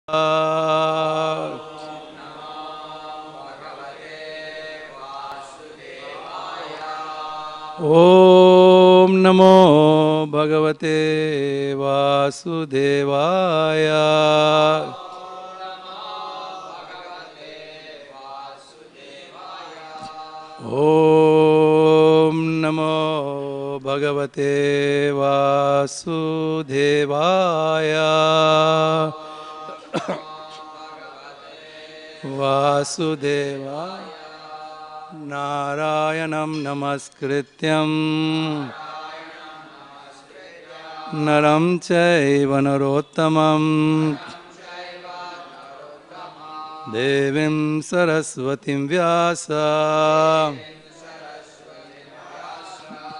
ओम नमो भगवते वासुदेवाय। ओम नमो भगवते वासुदेवाय। वासुदेवाय नारायणं नमस्कृत्यं नरं चैव नरोत्तमं देवीं सरस्वतीं व्यास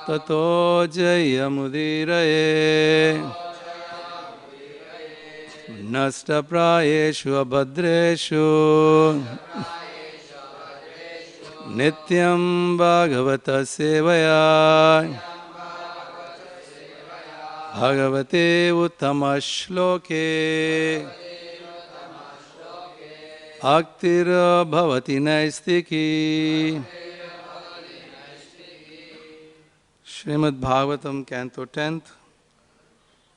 ततो जयमुदीरये। नष्टप्रायेषु अभद्रेषु नित्यं भागवत सेवया भगवते उत्तमश्लोके भक्तिर्भवति नैस्तिकी। Srimad Bhagavatam, Canto 10th,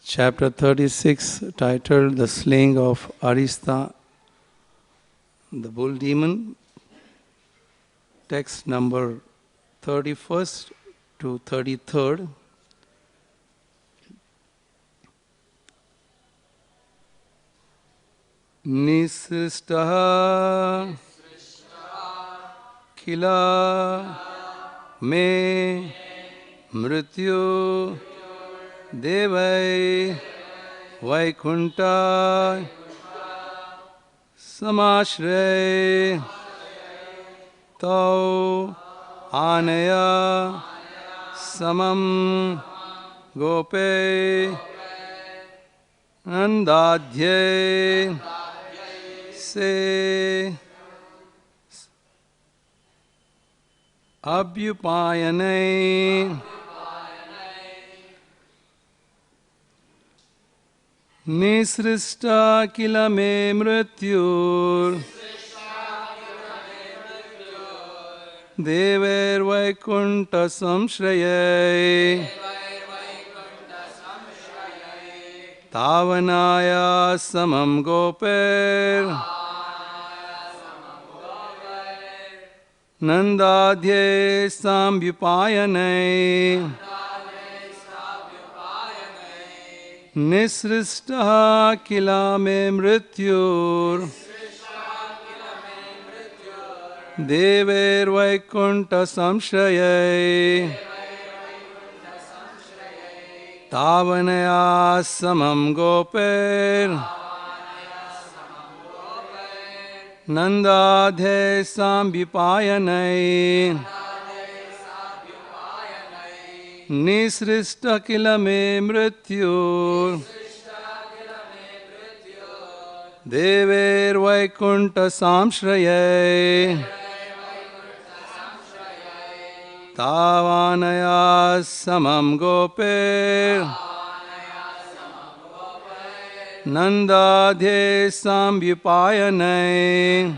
Chapter 36, titled The Slaying of Arista, the Bull Demon, text number 31st to 33rd. Nisrishtaha Kila Me Mrityu Devai Vaikunta Samashre Tau Anaya Samam Gope Nandadhye Se Abhyupayane Nisrishta Kila Me Mrityur Dever Vaikunta Samshraye Tavanaya Samam Goper Nandadhye Samvyupayane Nisrishtaha Kila Me Mrityur Dever Vaikunta Samshraye Tavanaya Samam Goper Nandadhe Samvyupayane Nisrishta Kila Me Mrityur Dever Vaikunta Samshraye Tavanaya Samam Goper Nandadhe Samvyupayane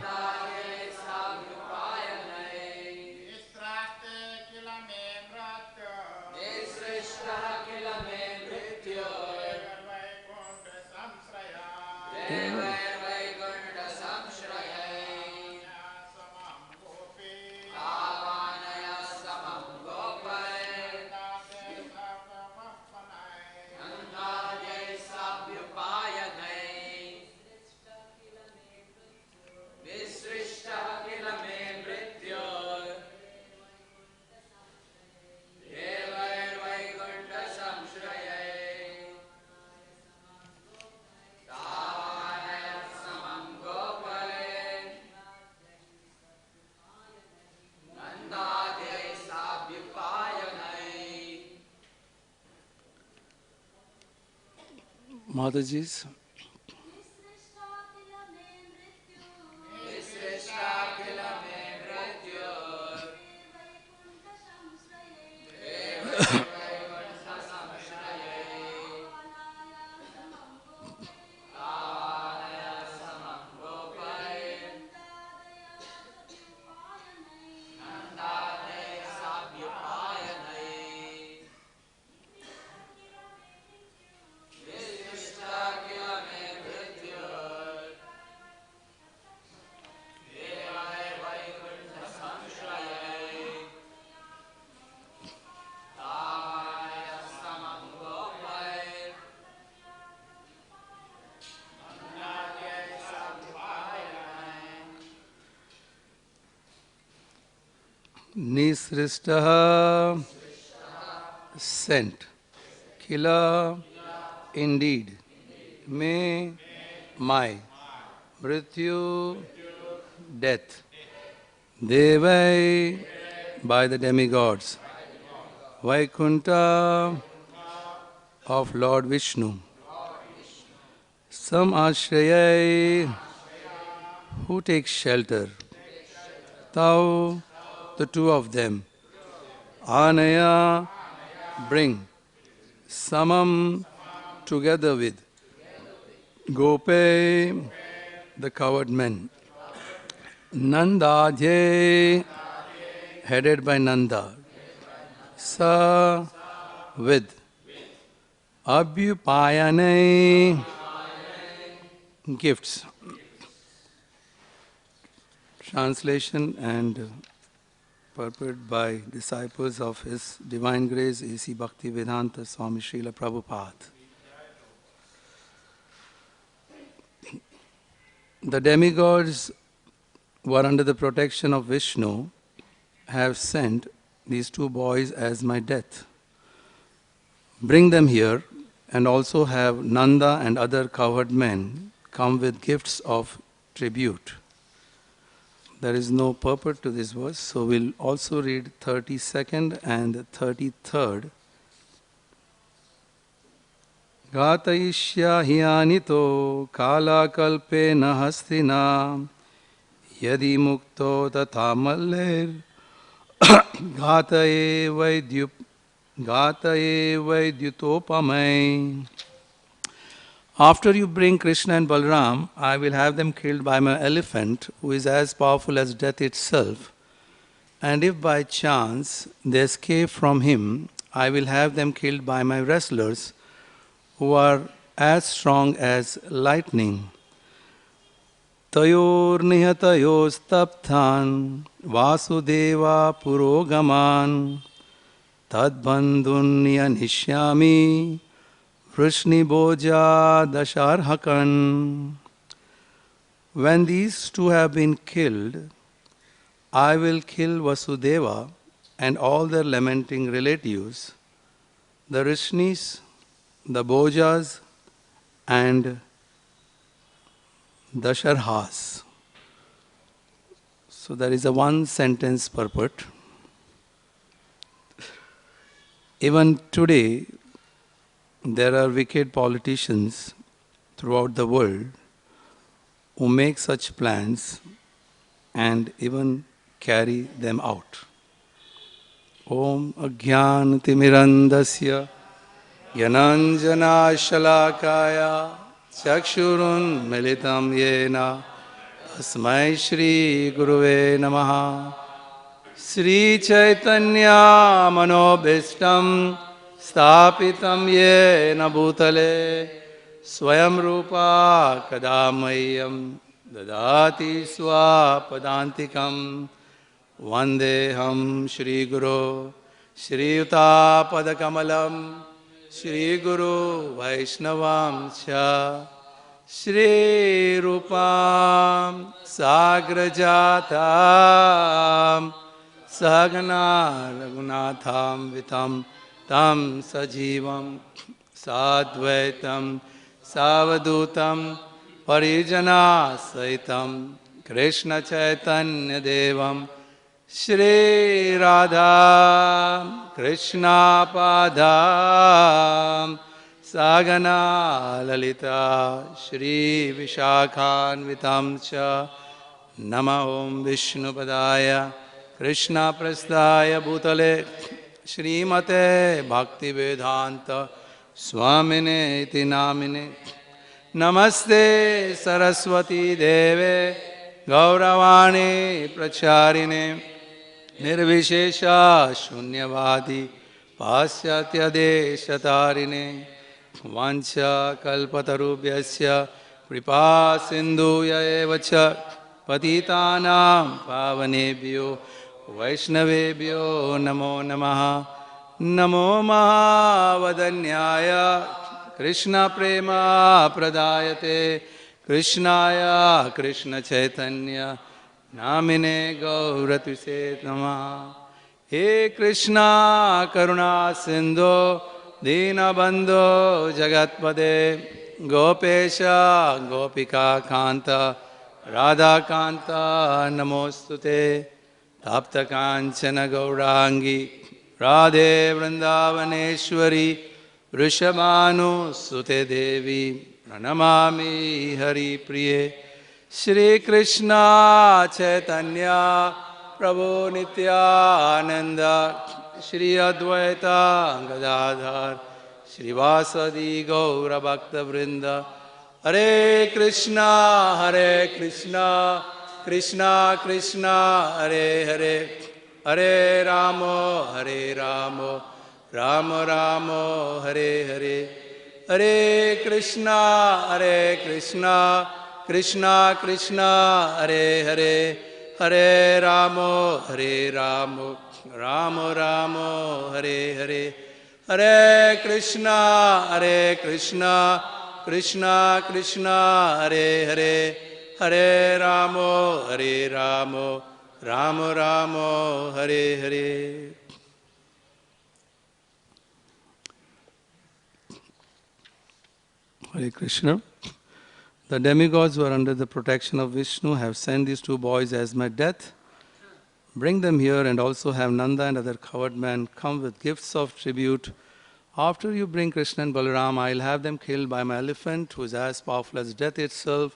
Mataji's. Nisristaha, sent. Kila, indeed. Me, my. Mrityu, death. Devai, by the demigods. Vaikunta, of Lord Vishnu. Sam Ashrayai, who takes shelter. Tau, the two of them. Anaya, bring. Samam, together with. Gope, the coward men. Nandadhye, headed by Nanda. Sa, with. Abhyupayane, gifts. Translation and purport by disciples of His Divine Grace A.C. Bhaktivedanta Swami Srila Prabhupada. The demigods who are under the protection of Vishnu have sent these two boys as my death. Bring them here, and also have Nanda and other cowherd men come with gifts of tribute. There is no purport to this verse, so we'll also read 32nd and 33rd. Gatayishya hyanito kala kalpe nahastina yadi mukto tatha mallir Gataye Vaidyutopamai. After you bring Krishna and Balram, I will have them killed by my elephant, who is as powerful as death itself. And if by chance they escape from him, I will have them killed by my wrestlers, who are as strong as lightning. Tayor nihatayos tapthan Vasudeva purogaman Tadbandhunya nishyami Vrishni boja dasharhakan. When these two have been killed, I will kill Vasudeva and all their lamenting relatives, the Rishnis, the Bojas, and Dasharhas. So there is a one sentence purport. Even today, there are wicked politicians throughout the world who make such plans and even carry them out. Om Ajnan Timirandasya Gyananjana Shalakaya Chakshurun Militam Yena Tasmai Shri Guruve Namaha. Sri Chaitanya Manobhishtam Stapitam Yena Bhutale Swayam Rupa Kadamayam Dadati Swapadantikam Vandeham Shri Guru Shri Yuta Padakamalam Shri Guru Vaishnavam Cha Shri Rupam Sagrajatam Sagana Raghunatham Vitam Tam Sajivam Sadvaitam Savadutam Parijana Saitam Krishna Chaitanya Devam Shri Radha Krishna Padam Sagana Lalita Shri Vishakhanvitam Cha Nama Om Vishnu Padaya Krishna Prasthaya Bhutale Shri Mate Bhakti Vedanta Swamine Iti Namine Namaste Saraswati Deve Gauravani Pracharine Nirvishesha Shunyavadi Pasyatya Deshatarine Vancha Kalpatarubhyasya Kripa Sindhuya Evacha Patitanam Pavanebhyo Vaishnavebhyo Namo Namaha Namo Mahavadanyaya Krishna Prema Pradayate Krishnaya Krishna Chaitanya Namine Gauratuse Namaha He Krishna Karuna Sindhu Dinabandhu Jagatpade Gopesha Gopika Kanta Radha Kanta Namostute Tapta Kanchana Gaurangi Radhe Vrindavaneshwari Vrishabhanu Sute Devi Pranamami Hari Priye Shri Krishna Chaitanya Prabhu Nityananda Shri Advaita Gadadhar Shri Vasadi Gaura Bhakta Vrinda Hare Krishna Krishna Krishna Hare Hare Hare Ramo Rama Rama Hare Hare Hare Krishna Krishna Krishna Hare Hare Hare Ramo Rama Rama Hare Hare Hare Krishna Krishna Krishna Hare Hare Hare Ramo Rama Rama Hare Hare. Hare Krishna. The demigods who are under the protection of Vishnu have sent these two boys as my death. Bring them here and also have Nanda and other coward men come with gifts of tribute. After you bring Krishna and Balaram, I will have them killed by my elephant, who is as powerful as death itself.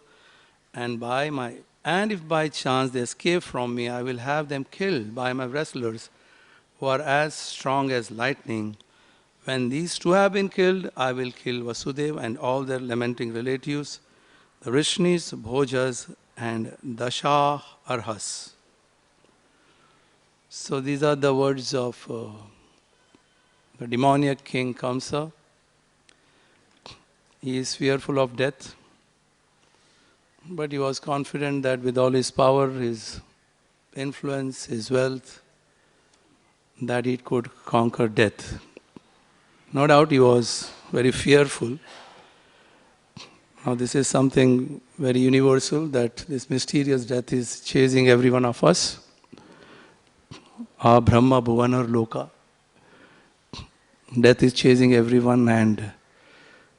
And if by chance they escape from me, I will have them killed by my wrestlers, who are as strong as lightning. When these two have been killed, I will kill Vasudeva and all their lamenting relatives, the Rishnis, Bhojas, and Dasha Arhas. So these are the words of the demoniac king Kamsa. He is fearful of death, but he was confident that with all his power, his influence, his wealth, that he could conquer death. No doubt he was very fearful. Now this is something very universal, that this mysterious death is chasing every one of us. Brahma Bhuvanar Loka. Death is chasing everyone, and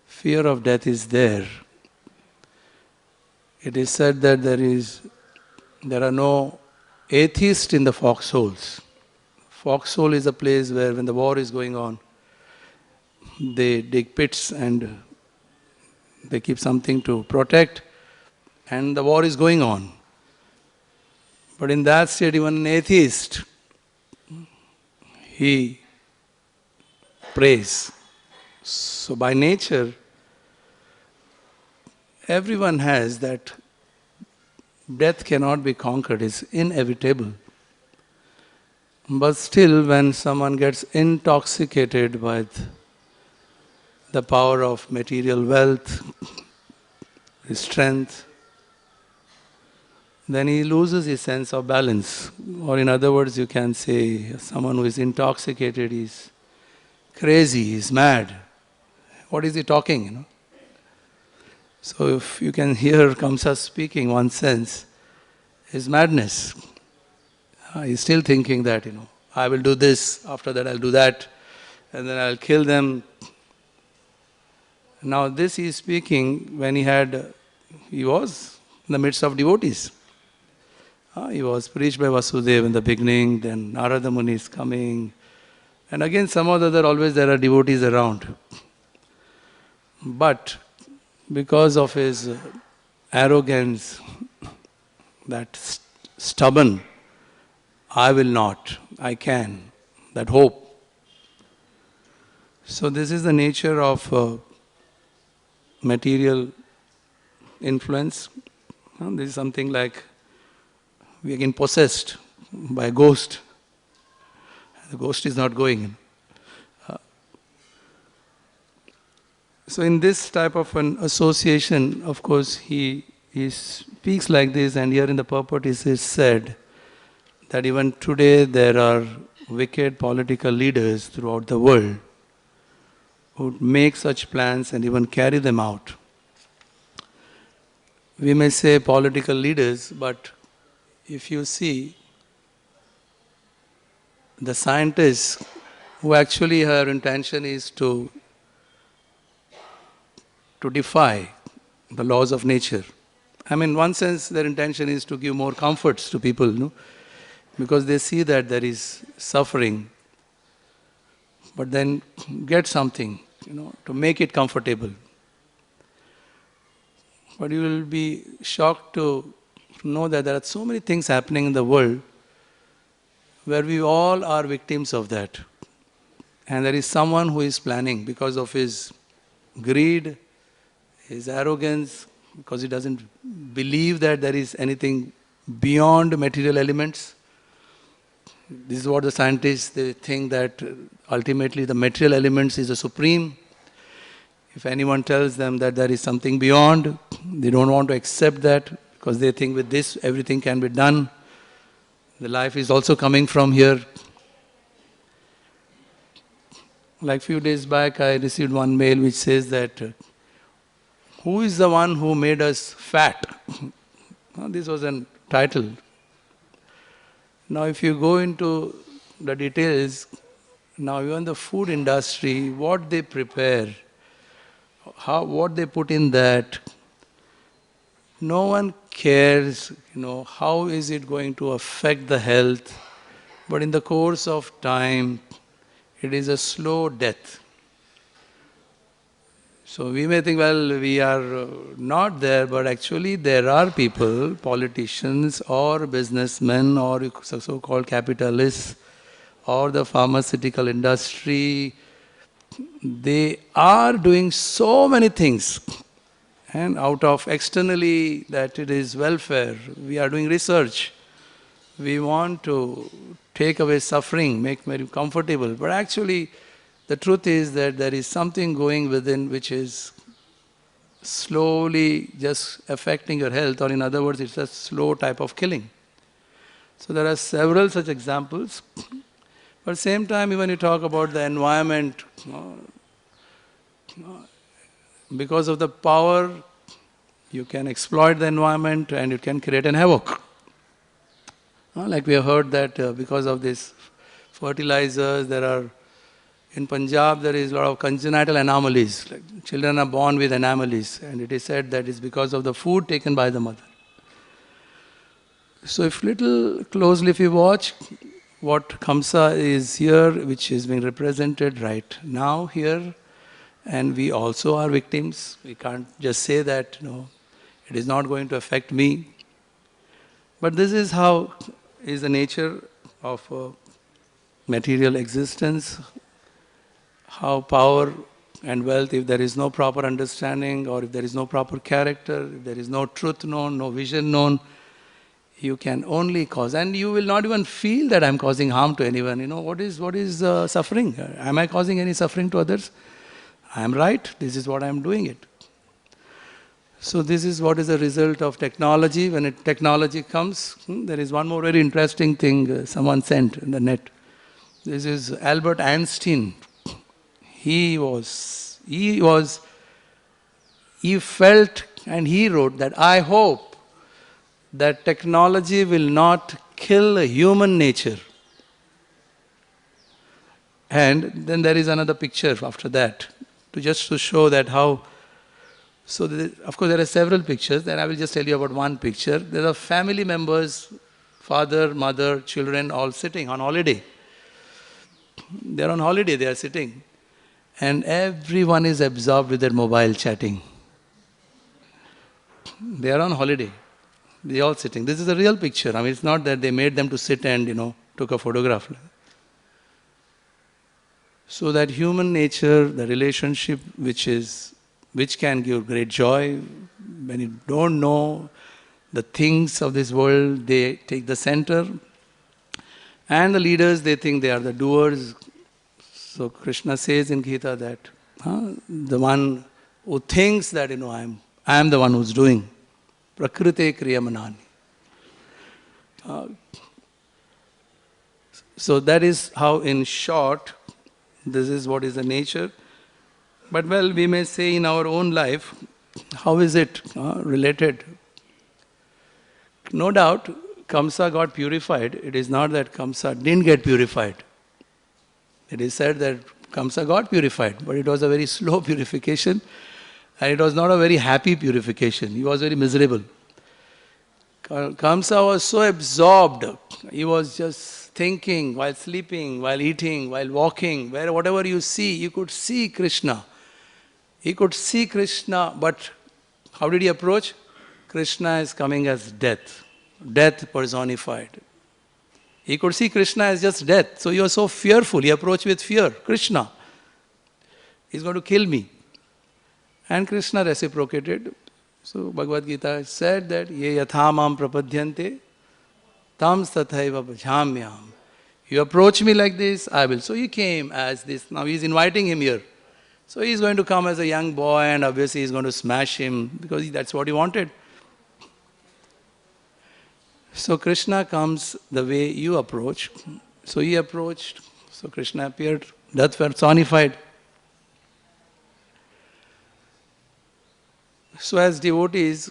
fear of death is there. It is said that there are no atheists in the foxholes. Foxhole is a place where when the war is going on, they dig pits and they keep something to protect, and the war is going on. But in that state, even an atheist, he prays. So by nature, everyone has that death cannot be conquered, it's inevitable. But still, when someone gets intoxicated with the power of material wealth, his strength, then he loses his sense of balance. Or in other words, you can say someone who is intoxicated is crazy, is mad. What is he talking, So if you can hear Kamsa speaking, one sense is madness. He's still thinking that, I will do this, after that I'll do that, and then I'll kill them. Now this he is speaking when he was in the midst of devotees. He was preached by Vasudeva in the beginning, then Narada Muni is coming, and again some or the other always there are devotees around. But because of his arrogance, that stubborn, I will not, I can, that hope. So this is the nature of material influence. This is something like we are getting possessed by a ghost. The ghost is not going. So in this type of an association, of course, he speaks like this, and here in the purport it is said that even today there are wicked political leaders throughout the world who make such plans and even carry them out. We may say political leaders, but if you see, the scientists who actually her intention is to defy the laws of nature. I mean, in one sense, their intention is to give more comforts to people, no? Because they see that there is suffering, but then get something, to make it comfortable. But you will be shocked to know that there are so many things happening in the world where we all are victims of that. And there is someone who is planning because of his greed, his arrogance, because he doesn't believe that there is anything beyond material elements. This is what the scientists, they think that ultimately the material elements is the supreme. If anyone tells them that there is something beyond, they don't want to accept that because they think with this everything can be done. The life is also coming from here. Like few days back I received one mail which says that who is the one who made us fat? This was a title. Now if you go into the details, now even the food industry, what they prepare, what they put in that, no one cares, how is it going to affect the health, but in the course of time, it is a slow death. So we may think, well, we are not there, but actually there are people, politicians or businessmen or so-called capitalists or the pharmaceutical industry, they are doing so many things. And out of externally that it is welfare, we are doing research. We want to take away suffering, make very comfortable. But actually, the truth is that there is something going within which is slowly just affecting your health, or in other words, it's a slow type of killing. So there are several such examples. But at the same time, even you talk about the environment, because of the power, you can exploit the environment and it can create an havoc. Like we have heard that because of this fertilizers, in Punjab there is a lot of congenital anomalies. Like children are born with anomalies, and it is said that it's because of the food taken by the mother. So if we watch, what Khamsa is here, which is being represented right now here, and we also are victims. We can't just say that, it is not going to affect me. But this is how is the nature of material existence, how power and wealth, if there is no proper understanding or if there is no proper character, if there is no truth known, no vision known, you can only cause. And you will not even feel that I'm causing harm to anyone. What is suffering? Am I causing any suffering to others? I am right. This is what I am doing it. So this is what is the result of technology. When technology comes, there is one more very interesting thing someone sent in the net. This is Albert Einstein. He felt and he wrote that I hope that technology will not kill human nature. And then there is another picture after that, just to show that how. So of course there are several pictures, and I will just tell you about one picture. There are family members, father, mother, children, all sitting on holiday. They are on holiday, they are sitting. And everyone is absorbed with their mobile chatting. They are on holiday. They are all sitting. This is a real picture. I mean, it's not that they made them to sit and, took a photograph. So that human nature, the relationship which can give great joy, when you don't know the things of this world, they take the center. And the leaders, they think they are the doers. So Krishna says in Gita that the one who thinks that, I am the one who's doing. Prakrite kriyamanani. So that is how, in short, this is what is the nature. But well, we may say in our own life, how is it related? No doubt, Kamsa got purified, it is not that Kamsa didn't get purified. It is said that Kamsa got purified, but it was a very slow purification and it was not a very happy purification. He was very miserable. Kamsa was so absorbed, he was just thinking while sleeping, while eating, while walking, whatever you see, you could see Krishna. He could see Krishna, but how did he approach? Krishna is coming as death, death personified. He could see Krishna as just death, so he was so fearful, he approached with fear. Krishna, he's going to kill me. And Krishna reciprocated. So Bhagavad Gita said that ye yathamam prapadyante tam tathaiva bhajamyam. You approach me like this, I will. So he came as this. Now he's inviting him here. So he's going to come as a young boy and obviously he's going to smash him because that's what he wanted. So Krishna comes the way you approach. So he approached. So Krishna appeared, death personified. So as devotees,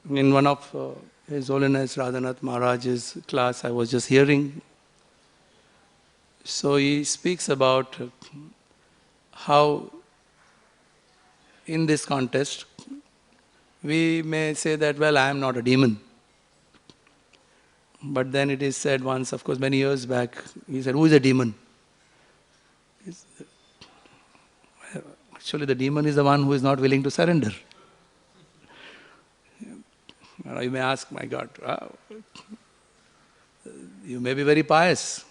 in one of His Holiness Radhanath Maharaj's class, I was just hearing. So he speaks about how in this context, we may say that, well, I am not a demon. But then it is said once, of course, many years back, he said, who is a demon? Actually, the demon is the one who is not willing to surrender. You may ask, my God, you may be very pious.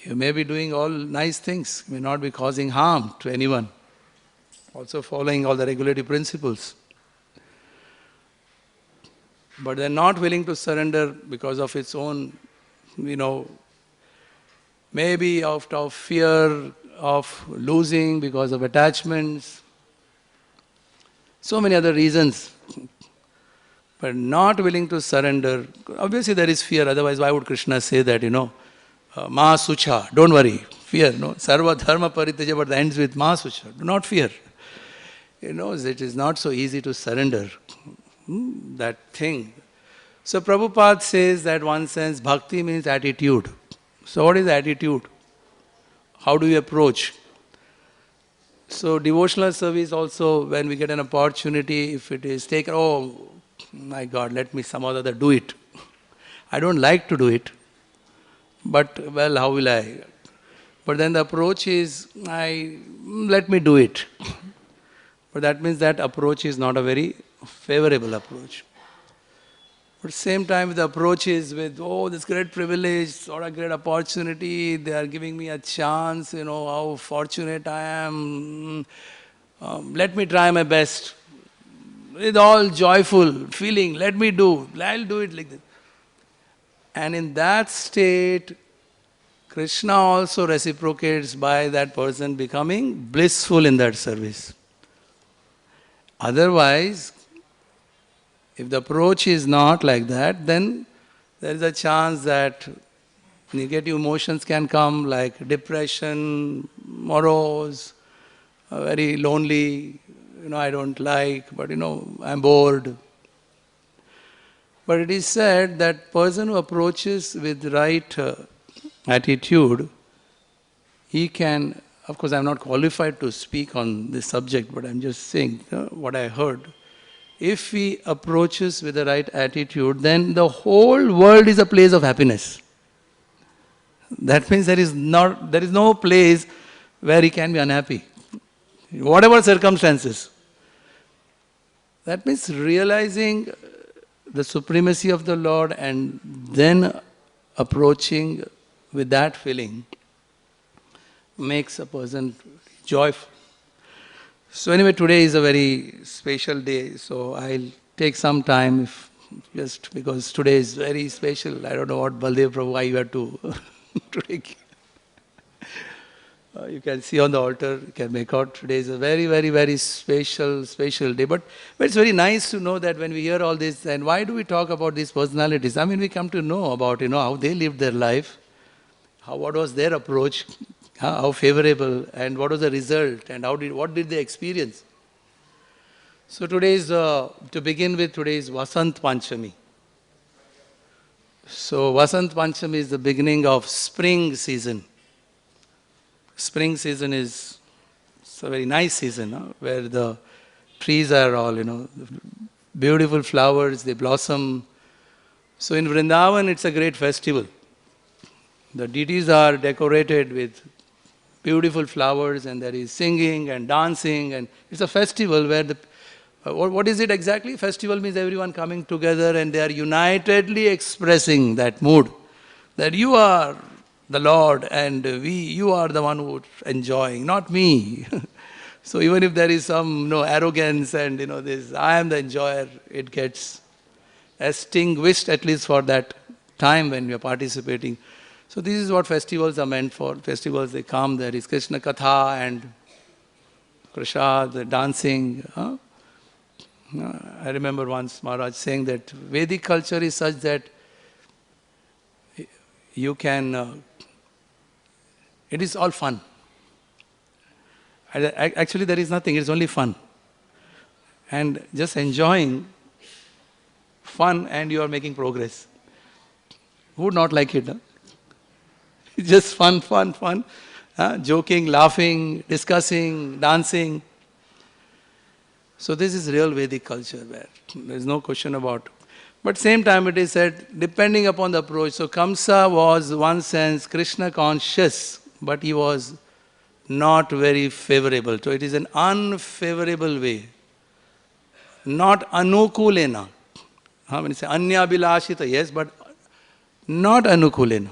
You may be doing all nice things. You may not be causing harm to anyone. Also following all the regulative principles. But they're not willing to surrender because of its own, maybe out of fear of losing, because of attachments. So many other reasons. But not willing to surrender. Obviously there is fear, otherwise why would Krishna say that, Ma Sucha, don't worry, fear, no? Sarva Dharma Paritaja, but ends with Ma Sucha, do not fear. It is not so easy to surrender that thing. So Prabhupada says that one sense, bhakti means attitude. So what is attitude? How do we approach? So devotional service also, when we get an opportunity, if it is taken, oh my God, let me some other do it. I don't like to do it, but well, how will I? But then the approach is, let me do it. But that means that approach is not a very favorable approach. But at the same time, the approach is with, this great privilege, or a great opportunity, they are giving me a chance, how fortunate I am. Let me try my best. With all joyful feeling, let me do, I'll do it like this. And in that state, Krishna also reciprocates by that person becoming blissful in that service. Otherwise, if the approach is not like that, then there is a chance that negative emotions can come like depression, morose, very lonely, I don't like, but I'm bored. But it is said that person who approaches with right attitude, he can, of course I'm not qualified to speak on this subject, but I'm just saying what I heard. If he approaches with the right attitude, then the whole world is a place of happiness. That means there is no place where he can be unhappy. Whatever circumstances. That means realizing the supremacy of the Lord and then approaching with that feeling makes a person joyful. So anyway, today is a very special day, so I'll take some time just because today is very special. I don't know what Baldev Prabhu, why you have to take. You can see on the altar, you can make out today is a very, very, very special day. But it's very nice to know that when we hear all this, and why do we talk about these personalities? I mean, we come to know about, how they lived their life, what was their approach, how favorable, and what was the result, and what did they experience. So today is, to begin with, today is Vasant Panchami. So Vasant Panchami is the beginning of spring season. Spring season is it's a very nice season, huh? Where the trees are all, beautiful flowers, they blossom. So in Vrindavan, it's a great festival. The deities are decorated with beautiful flowers, and there is singing and dancing, and it's a festival where what is it exactly? Festival means everyone coming together and they are unitedly expressing that mood that you are the Lord and you are the one who's enjoying, not me. So even if there is some arrogance and this I am the enjoyer, it gets extinguished at least for that time when you are participating. So this is what festivals are meant for. Festivals, they come, there is Krishna Katha and Prasad, the dancing. I remember once Maharaj saying that Vedic culture is such that you can, it is all fun. Actually there is nothing, it's only fun. And just enjoying fun and you are making progress. Who would not like it? Huh? It's just fun. Joking, laughing, discussing, dancing. So this is real Vedic culture where there is no question about. But same time it is said, depending upon the approach. So Kamsa was one sense Krishna conscious, but he was not very favorable. So it is an unfavorable way. Not anukulena. When you say anya bilashita, yes, but not anukulena.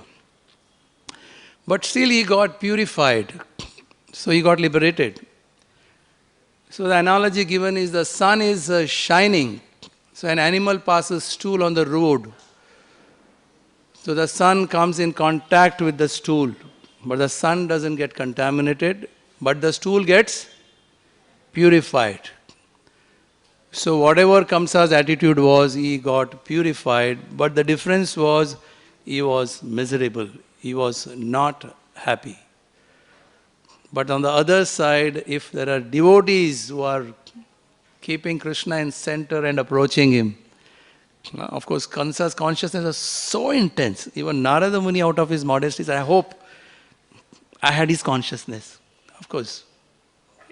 But still he got purified. So he got liberated. So the analogy given is the sun is shining. So an animal passes stool on the road. So the sun comes in contact with the stool. But the sun doesn't get contaminated. But the stool gets purified. So whatever Kamsa's attitude was, he got purified. But the difference was, he was miserable. He was not happy. But on the other side, if there are devotees who are keeping Krishna in center and approaching him, of course, Kamsa's consciousness was so intense. Even Narada Muni, out of his modesty, said, I hope I had his consciousness. Of course.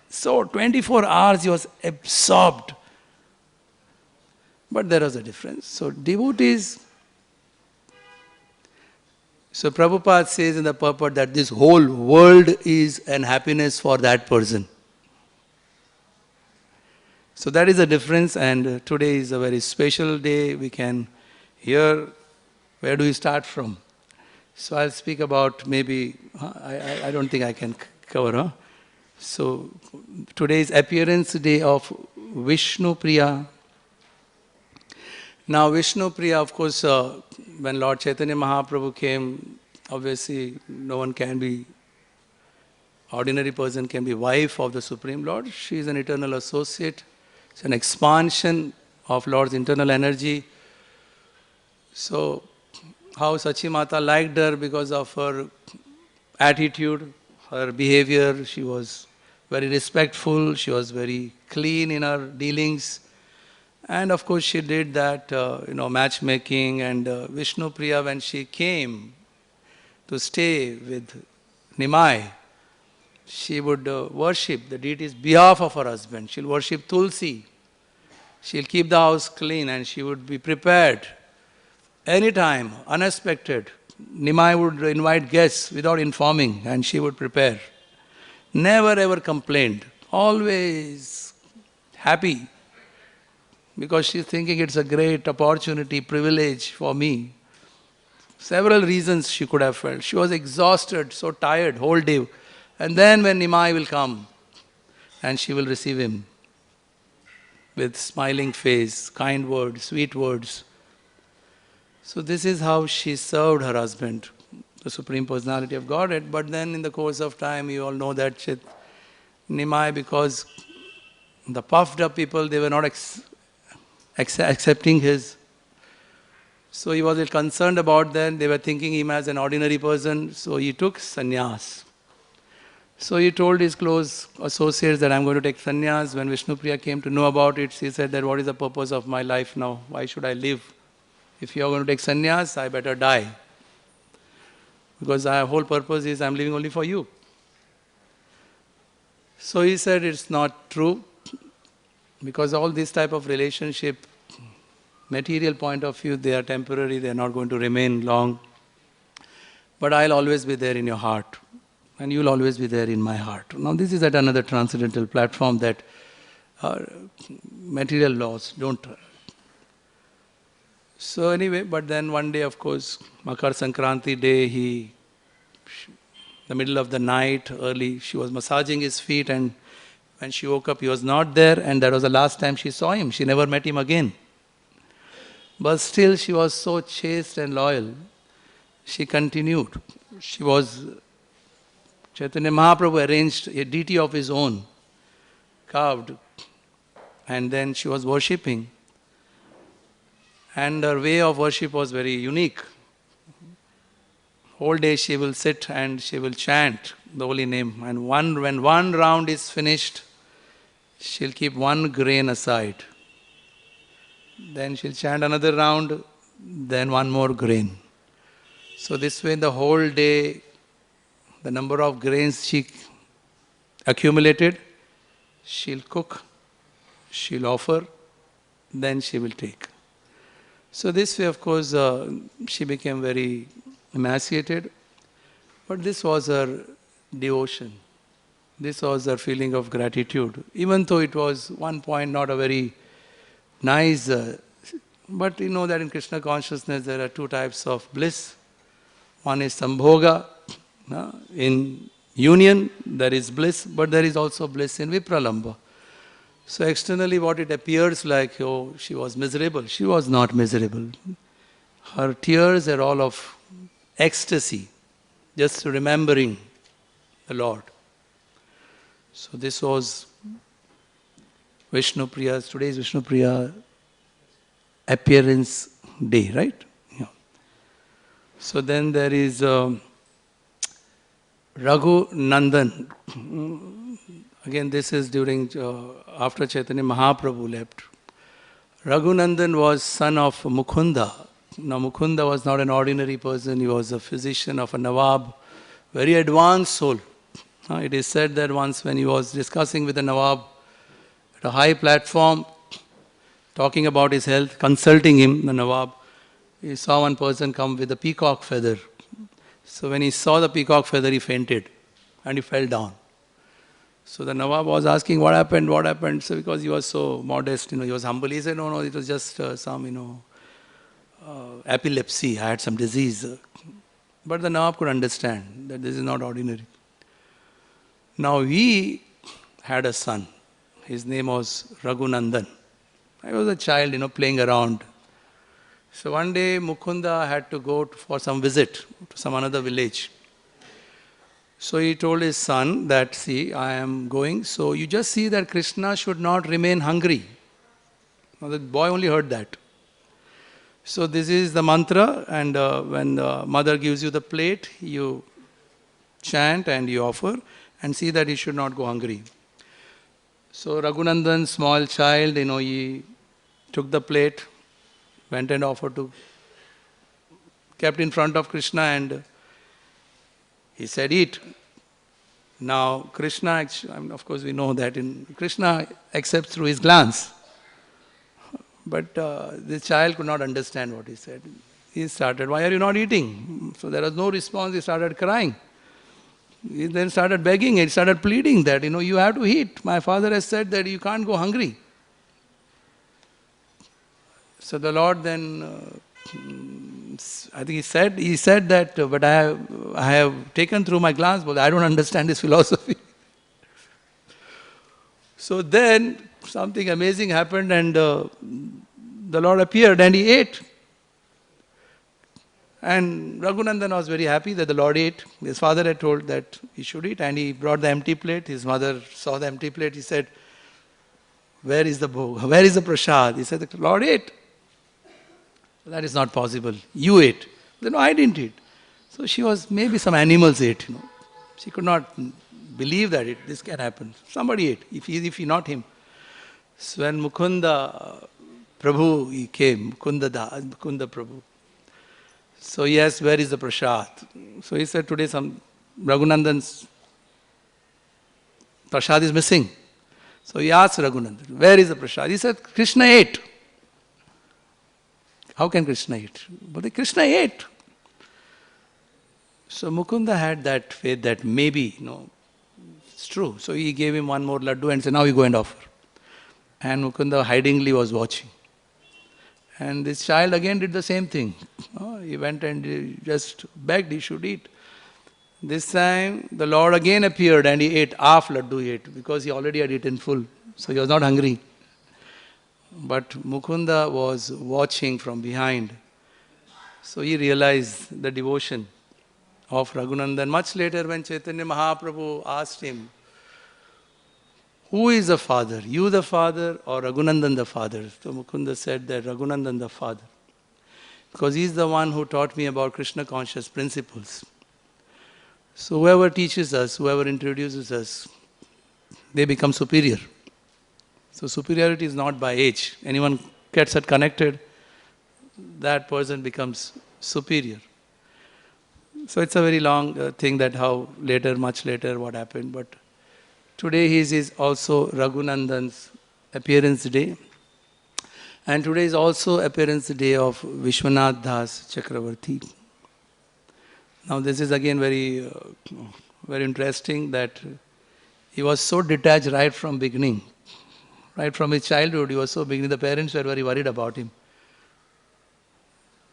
So 24 hours he was absorbed. But there was a difference. So devotees. So Prabhupada says in the purport that this whole world is an happiness for that person. So that is the difference, and today is a very special day. We can hear, where do we start from? So I'll speak about maybe, I don't think I can cover. Huh? So today's appearance day of Vishnu Priya. Now Vishnu Priya, of course, when Lord Chaitanya Mahaprabhu came, obviously no one can be, ordinary person can be wife of the Supreme Lord. She is an eternal associate. It's an expansion of Lord's internal energy. So how Sachi Mata liked her because of her attitude, her behavior. She was very respectful. She was very clean in her dealings. And of course she did that, matchmaking, and Vishnu Priya, when she came to stay with Nimai, she would worship the deity's behalf of her husband. She'll worship Tulsi. She'll keep the house clean and she would be prepared. Anytime, unexpected, Nimai would invite guests without informing and she would prepare. Never ever complained. Always happy. Because she's thinking it's a great opportunity, privilege for me. Several reasons she could have felt. She was exhausted, so tired, whole day. And then when Nimai will come, and she will receive him with smiling face, kind words, sweet words. So this is how she served her husband, the Supreme Personality of Godhead. But then in the course of time, you all know that Nimai, because the puffed up people, they were not accepting his. So he was concerned about them. They were thinking him as an ordinary person. So he took sannyas. So he told his close associates that I'm going to take sannyas. When Vishnu Priya came to know about it, she said that what is the purpose of my life now? Why should I live? If you are going to take sannyas, I better die. Because our whole purpose is I'm living only for you. So he said it's not true. Because all this type of relationship, material point of view, they are temporary, they are not going to remain long. But I'll always be there in your heart. And you'll always be there in my heart. Now this is at another transcendental platform that material laws don't. So anyway, but then one day, of course, Makar Sankranti day, the middle of the night, early, she was massaging his feet, and when she woke up, he was not there, and that was the last time she saw him. She never met him again. But still, she was so chaste and loyal. She continued. Chaitanya Mahaprabhu arranged a deity of his own, carved, and then she was worshipping. And her way of worship was very unique. Whole day she will sit and she will chant the holy name. And when one round is finished, she'll keep one grain aside. Then she'll chant another round, then one more grain. So this way the whole day, the number of grains she accumulated, she'll cook, she'll offer, then she will take. So this way, of course, she became very emaciated. But this was her devotion. This was her feeling of gratitude. Even though it was one point not a very nice, but you know that in Krishna consciousness there are two types of bliss. One is sambhoga. In union there is bliss, but there is also bliss in vipralamba. So externally what it appears like, oh, she was miserable. She was not miserable. Her tears are all of ecstasy, just remembering the Lord. So this was Vishnupriya's, today's Vishnupriya appearance day, right? Yeah. So then there is Raghu Nandan. Again, this is during, after Chaitanya Mahaprabhu left. Raghunandan was son of Mukunda. Now Mukunda was not an ordinary person, he was a physician of a Nawab, very advanced soul. It is said that once when he was discussing with the Nawab at a high platform, talking about his health, consulting him, the Nawab, he saw one person come with a peacock feather. So when he saw the peacock feather, he fainted and he fell down. So the Nawab was asking, what happened? So because he was so modest, he was humble. He said, no, it was just some, epilepsy. I had some disease. But the Nawab could understand that this is not ordinary. Now he had a son. His name was Raghunandan. I was a child, playing around. So one day Mukunda had to go for some visit to some another village. So he told his son that, see, I am going, so you just see that Krishna should not remain hungry. Now the boy only heard that. So this is the mantra, and when the mother gives you the plate, you chant and you offer, and see that he should not go hungry. So Raghunandan, small child, he took the plate, went and offered kept in front of Krishna, and he said, eat. Now, Krishna, of course we know that Krishna accepts through his glance. But the child could not understand what he said. He started, why are you not eating? So there was no response, he started crying. He then started begging, he started pleading that, you have to eat. My father has said that you can't go hungry. So the Lord then, I think he said that, but I have taken through my glance, but I don't understand this philosophy. So then something amazing happened, and the Lord appeared and he ate. And Raghunandan was very happy that the Lord ate. His father had told that he should eat, and he brought the empty plate. His mother saw the empty plate. He said, where is the bhog? Where is the prasad? He said, the Lord ate. That is not possible. You ate. Then no, I didn't eat. So she was, maybe some animals ate. She could not believe that this can happen. Somebody ate, if he not him. So when Mukunda Prabhu, he came, Kunda Prabhu. So he asked, where is the prasad? So he said, today some Raghunandan's prasad is missing. So he asked Raghunandan, where is the prasad? He said, Krishna ate. How can Krishna eat? But Krishna ate. So Mukunda had that faith that maybe, it's true. So he gave him one more laddu and said, now you go and offer. And Mukunda hidingly was watching. And this child again did the same thing. He went and he just begged he should eat. This time the Lord again appeared and he ate half laddu he ate because he already had eaten full. So he was not hungry. But Mukunda was watching from behind. So he realized the devotion of Raghunandan. Much later when Chaitanya Mahaprabhu asked him, who is the father? You the father or Raghunandan the father? So Mukunda said that Raghunandan the father. Because he is the one who taught me about Krishna conscious principles. So whoever teaches us, whoever introduces us, they become superior. So superiority is not by age. Anyone gets it connected, that person becomes superior. So it's a very long thing that how later, much later what happened. But today is also Raghunandan's appearance day. And today is also appearance day of Vishwanath Das Chakravarti. Now this is again very, very interesting that he was so detached right from beginning. Right from his childhood, he was so beginning. The parents were very worried about him.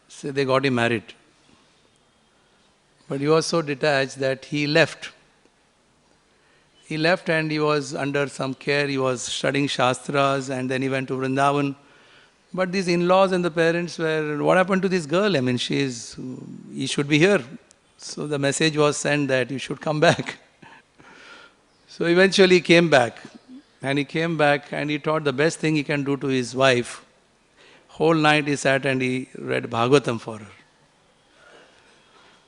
So they got him married. But he was so detached that he left. He left and he was under some care. He was studying Shastras and then he went to Vrindavan. But these in-laws and the parents were, what happened to this girl? I mean, he should be here. So the message was sent that you should come back. So eventually he came back. And he came back and he thought the best thing he can do to his wife. Whole night he sat and he read Bhagavatam for her.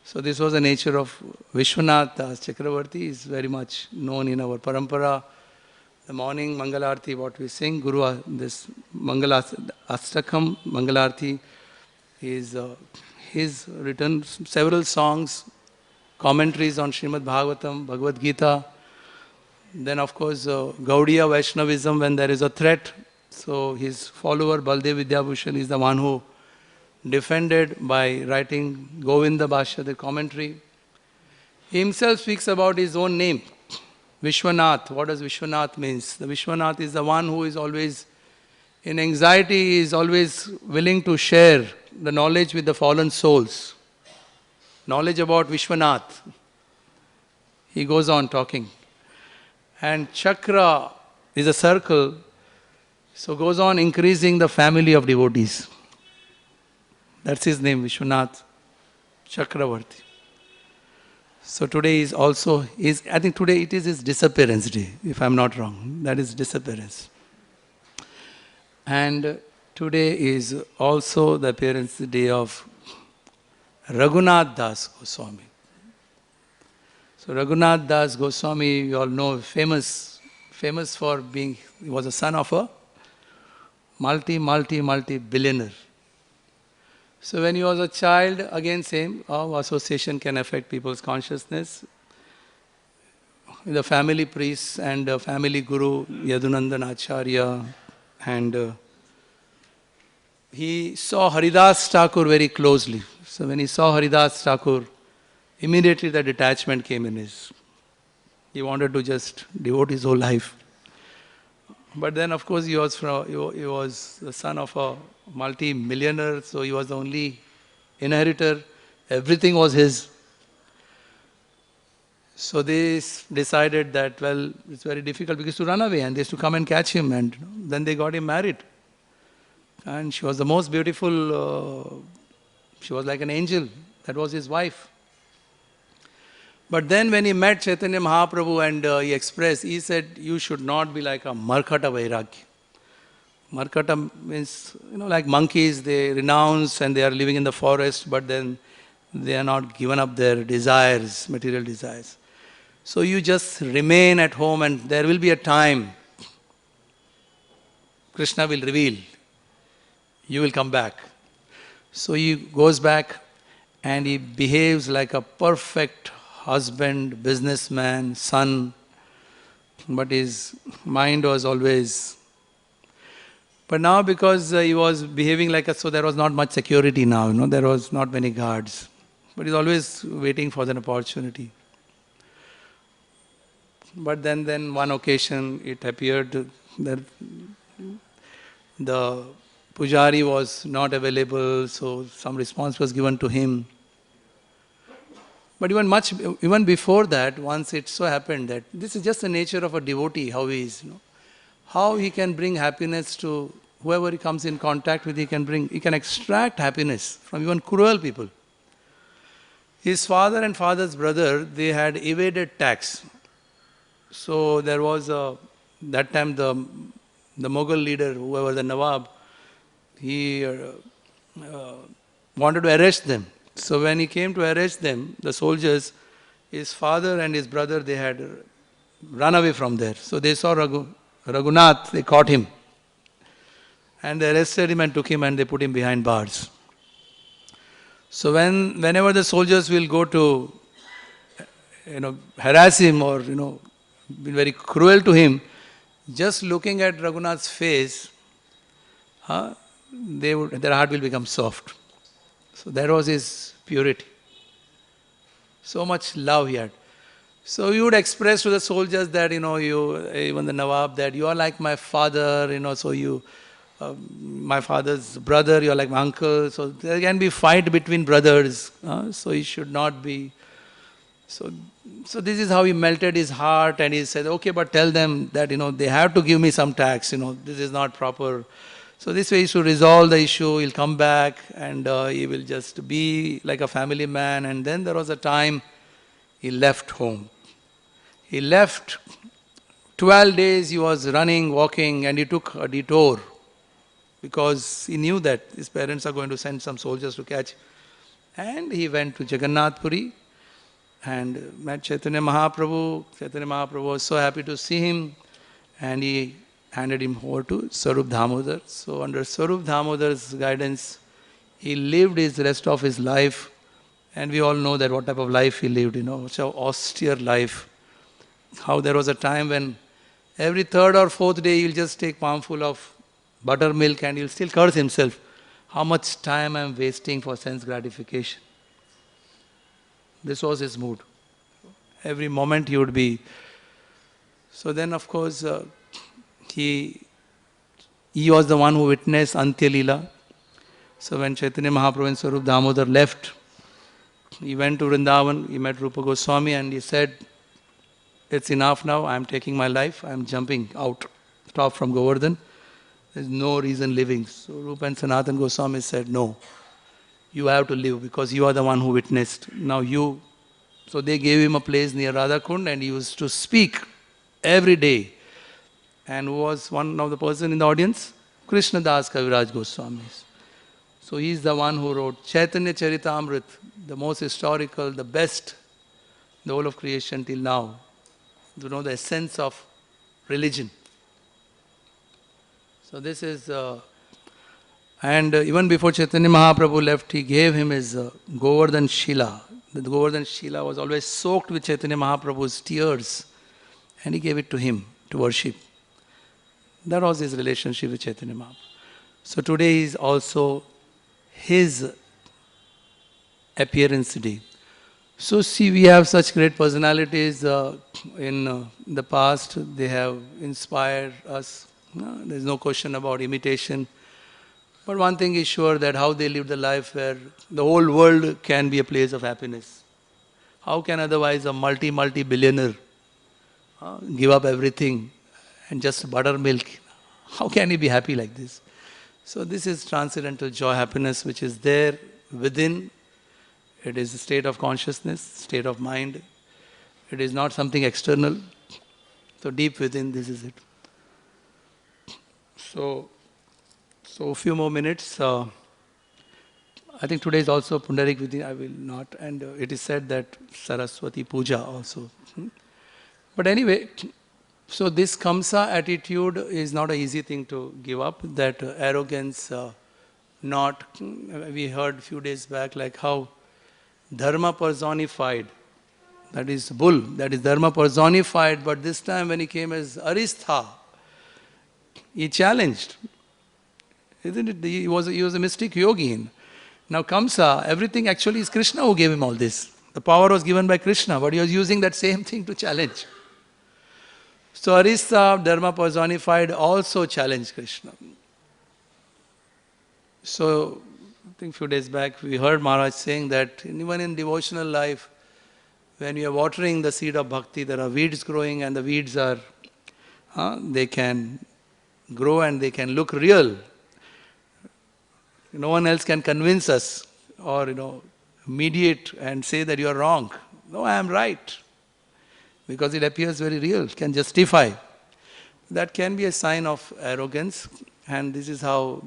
So this was the nature of Vishwanath Das Chakravarti. Is very much known in our parampara. The morning Mangalarti, what we sing, this Astakam Mangalarti, he's written several songs, commentaries on Srimad Bhagavatam, Bhagavad Gita. Then of course Gaudiya Vaishnavism, when there is a threat, so his follower Baldev Vidyabhushan is the one who defended by writing Govinda Bhashya, the commentary. He himself speaks about his own name, Vishwanath. What does Vishwanath means? The Vishwanath is the one who is always in anxiety, he is always willing to share the knowledge with the fallen souls. Knowledge about Vishwanath. He goes on talking. And Chakra is a circle, so goes on increasing the family of devotees. That's his name, Vishwanath Chakravarti. So today is also, I think today it is his disappearance day, if I'm not wrong. That is disappearance. And today is also the appearance day of Raghunath Das Goswami. So Raghunath Das Goswami, you all know, famous for being, he was a son of a multi-billionaire. So when he was a child, again same, how association can affect people's consciousness. The family priest and family guru, Yadunandan Acharya, and he saw Haridas Thakur very closely. So when he saw Haridas Thakur, immediately the detachment came in his. He wanted to just devote his whole life. But then of course he was the son of a multi-millionaire, so he was the only inheritor. Everything was his. So they decided that, well, it's very difficult because to run away and they used to come and catch him, and then they got him married. And she was the most beautiful, she was like an angel. That was his wife. But then when he met Chaitanya Mahaprabhu and he expressed, he said, you should not be like a Markata Vairagya. Markata means, like monkeys, they renounce and they are living in the forest, but then they are not given up their desires, material desires. So you just remain at home and there will be a time Krishna will reveal. you will come back. So he goes back and he behaves like a perfect husband, businessman, son, but his mind was always. But now because he was behaving like a, so there was not much security now, there was not many guards. But he's always waiting for an opportunity. But then one occasion it appeared that the Pujari was not available, so some response was given to him. But even before that, once it so happened that this is just the nature of a devotee, how he is, how he can bring happiness to whoever he comes in contact with. He can extract happiness from even cruel people. His father and father's brother, they had evaded tax. So there was that time the Mughal leader, whoever the Nawab, he wanted to arrest them. So when he came to arrest them, the soldiers, his father and his brother, they had run away from there. So they saw Raghunath, they caught him. And they arrested him and took him and they put him behind bars. So whenever the soldiers will go to harass him or be very cruel to him, just looking at Raghunath's face, their heart will become soft. So that was his purity. So much love he had. So he would express to the soldiers that, even the Nawab, that you are like my father, so you, my father's brother, you are like my uncle. So there can be fight between brothers. So he should not be. So this is how he melted his heart and he said, okay, but tell them that, they have to give me some tax, this is not proper. So this way he should resolve the issue, he'll come back and he will just be like a family man. And then there was a time he left home. He left, 12 days he was running, walking, and he took a detour because he knew that his parents are going to send some soldiers to catch. And he went to Jagannath Puri and met Chaitanya Mahaprabhu. Chaitanya Mahaprabhu was so happy to see him and he handed him over to Swarup Damodar. So under Swarup Damodar's guidance, he lived his rest of his life. And we all know that what type of life he lived, such an austere life. How there was a time when every third or fourth day he'll just take palmful of buttermilk and he'll still curse himself. How much time I'm wasting for sense gratification. This was his mood. Every moment he would be. So then of course he was the one who witnessed Antya Leela. So when Chaitanya Mahaprabhu and Swarup Damodar left, he went to Vrindavan, he met Rupa Goswami and he said, it's enough now, I am taking my life, I am jumping out, stop from Govardhan. There is no reason living. So Rupa and Sanatan Goswami said, no, you have to live because you are the one who witnessed. Now you, so they gave him a place near Radhakund and he used to speak every day. And who was one of the person in the audience? Krishna Das Kaviraj Goswami. So he is the one who wrote Chaitanya Charitamrit, the most historical, the best, the whole of creation till now. To know the essence of religion. So this is, and even before Chaitanya Mahaprabhu left, he gave him his Govardhan Shila. The Govardhan Shila was always soaked with Chaitanya Mahaprabhu's tears. And he gave it to him to worship. That was his relationship with Chaitanya Mahaprabhu. So today is also his appearance day. So see, we have such great personalities in the past. They have inspired us. There's no question about imitation. But one thing is sure, that how they lived the life where the whole world can be a place of happiness. How can otherwise a multi-billionaire give up everything and just buttermilk? How can he be happy like this? So this is transcendental joy, happiness which is there within. It is a state of consciousness, state of mind. It is not something external. So deep within, this is it. So a few more minutes. I think today is also Pundarik Vidhi, I will not. And it is said that Saraswati Puja also. But anyway, so this Kamsa attitude is not an easy thing to give up. That arrogance, not, we heard a few days back like how Dharma personified, that is bull, that is Dharma personified, but this time when he came as Aristha, he challenged. Isn't it? He was a mystic yogi. Now Kamsa, everything actually is Krishna who gave him all this. The power was given by Krishna, but he was using that same thing to challenge. So Aristha, Dharma personified, also challenged Krishna. So I think a few days back we heard Maharaj saying that even in devotional life, when you are watering the seed of bhakti, there are weeds growing, and the weeds are, they can grow and they can look real. No one else can convince us or, mediate and say that you are wrong. No, I am right. Because it appears very real, can justify. That can be a sign of arrogance, and this is how,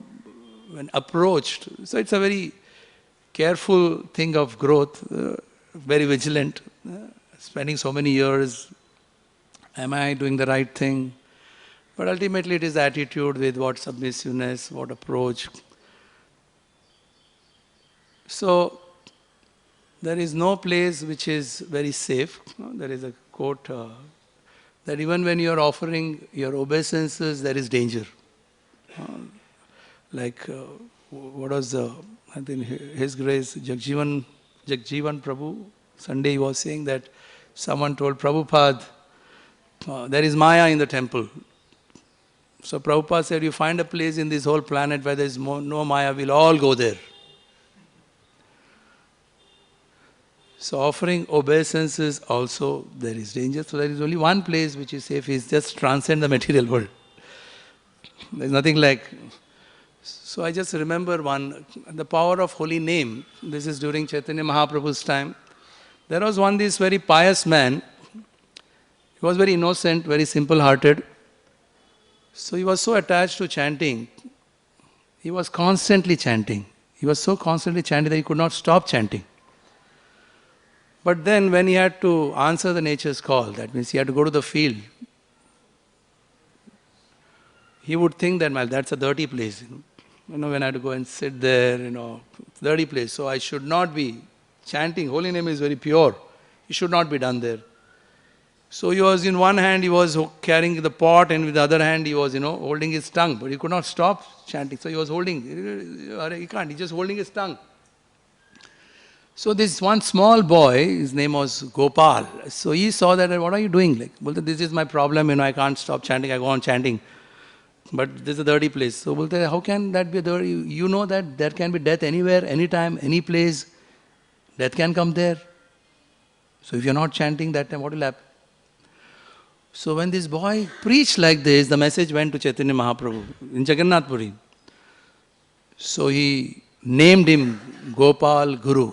when approached, so it's a very careful thing of growth, very vigilant, spending so many years, am I doing the right thing? But ultimately it is attitude with what submissiveness, what approach. So there is no place which is very safe. There is a quote that even when you are offering your obeisances, there is danger. What was I think His Grace Jagjivan Prabhu, Sunday he was saying that someone told Prabhupada, there is Maya in the temple. So Prabhupada said, you find a place in this whole planet where there is no Maya, we'll all go there. So offering obeisances also there is danger. So there is only one place which is safe, is just transcend the material world. There is nothing like. So I just remember the power of holy name. This is during Chaitanya Mahaprabhu's time. There was this very pious man. He was very innocent, very simple-hearted. So he was so attached to chanting. He was constantly chanting. He was so constantly chanting that he could not stop chanting. But then when he had to answer the nature's call, that means he had to go to the field, he would think that, well, that's a dirty place. When I had to go and sit there, dirty place. So I should not be chanting. Holy name is very pure. It should not be done there. So he was, in one hand he was carrying the pot, and with the other hand he was, holding his tongue. But he could not stop chanting. So he was he can't, he's just holding his tongue. So this one small boy, his name was Gopal. So he saw that, what are you doing? This is my problem, I can't stop chanting, I go on chanting. But this is a dirty place. So how can that be dirty? You know that there can be death anywhere, anytime, any place. Death can come there. So if you're not chanting that time, what will happen? So when this boy preached like this, the message went to Chaitanya Mahaprabhu in Jagannath Puri. So he named him Gopal Guru.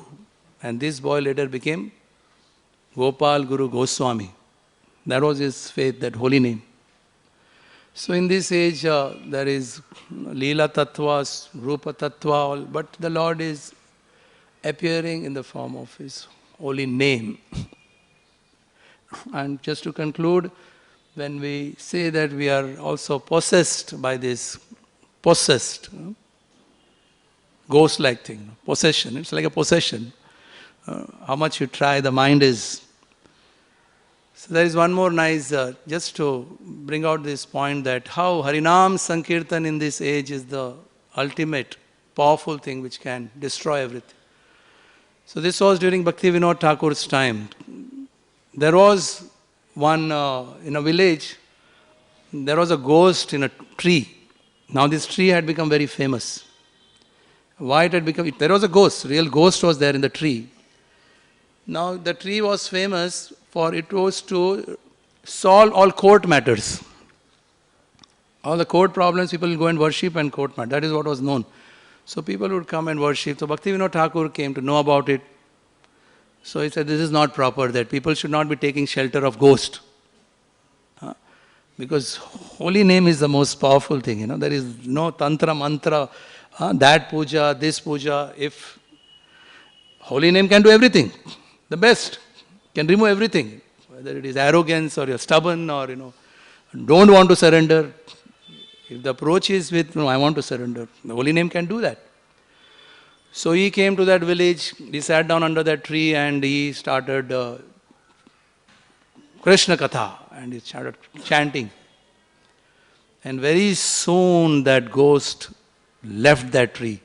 And this boy later became Gopal Guru Goswami. That was his faith, that holy name. So in this age, there is Leela Tattva, Rupa Tattva, but the Lord is appearing in the form of His holy name. And just to conclude, when we say that we are also possessed by this, ghost-like thing, possession, it's like a possession. How much you try, the mind is. So there is one more nice, just to bring out this point, that how Harinam Sankirtan in this age is the ultimate powerful thing which can destroy everything. So this was during Bhakti Vinod Thakur's time. There was one, in a village, there was a ghost in a tree. Now this tree had become very famous. Why it had become? There was a ghost, real ghost was there in the tree. Now the tree was famous for it was to solve all court matters. All the court problems, people will go and worship and court matter. That is what was known. So people would come and worship. So Bhakti Vinod Thakur came to know about it. So he said, this is not proper, that people should not be taking shelter of ghost. Because holy name is the most powerful thing. There is no tantra, mantra, that puja, this puja. If holy name can do everything, the best, can remove everything. Whether it is arrogance or you're stubborn or, don't want to surrender. If the approach is with, I want to surrender, the holy name can do that. So he came to that village, he sat down under that tree and he started Krishna Katha and he started chanting. And very soon that ghost left that tree.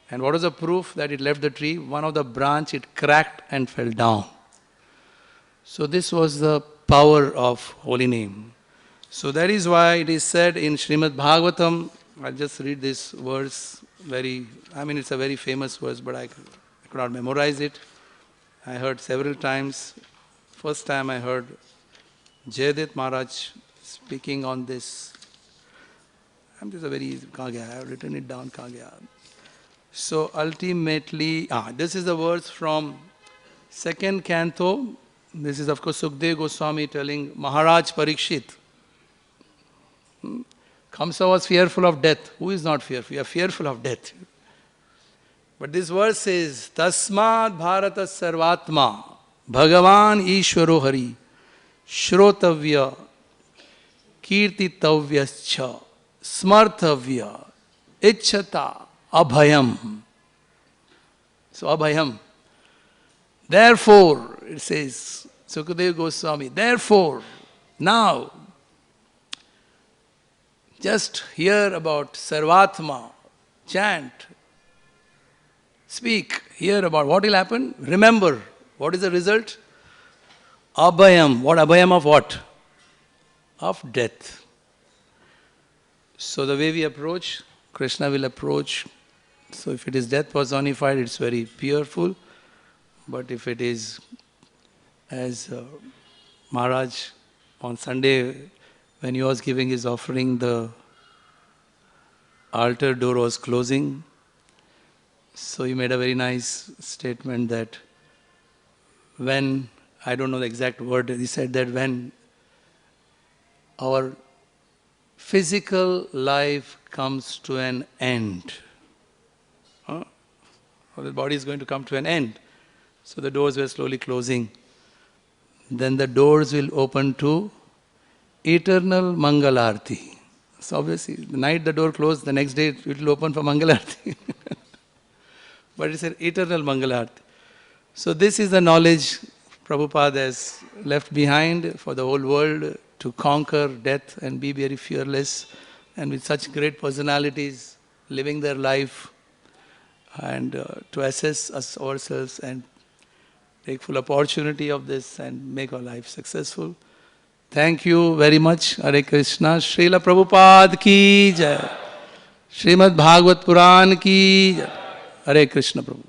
And what was the proof that it left the tree? One of the branch, it cracked and fell down. So this was the power of holy name. So that is why it is said in Srimad Bhagavatam, I'll just read this verse it's a very famous verse, but I could not memorize it. I heard several times. First time I heard Jayadit Maharaj speaking on this. This is a very easy, I have written it down. So ultimately, this is the verse from second canto. This is of course Sukdev Goswami telling Maharaj Parikshit. Kamsa was fearful of death. Who is not fearful? We are fearful of death. But this verse says, Tasmad Bharata Sarvatma Bhagavan Ishwaro Hari Shrotavya Kirtitavyascha Smartavya Ichchata Abhayam. So Abhayam. Therefore, it says, Sukadeva Goswami, therefore, now, just hear about Sarvatma, chant, speak, hear about what will happen. Remember, what is the result? Abhayam. What abhayam of what? Of death. So the way we approach, Krishna will approach. So if it is death personified, it's very fearful. But if it is as Maharaj on Sunday, when he was giving his offering, the altar door was closing. So he made a very nice statement that when, I don't know the exact word, he said that when our physical life comes to an end, the body is going to come to an end. So the doors were slowly closing. Then the doors will open to eternal Mangalarti. So obviously, the night the door closed, the next day it will open for Mangalarti. But it's an eternal Mangalarti. So this is the knowledge Prabhupada has left behind for the whole world to conquer death and be very fearless, and with such great personalities living their life, and to assess us ourselves and take full opportunity of this and make our life successful. Thank you very much. Hare Krishna. Srila Prabhupada ki jai. Srimad Bhagavad Puran ki jai. Hare Krishna Prabhu.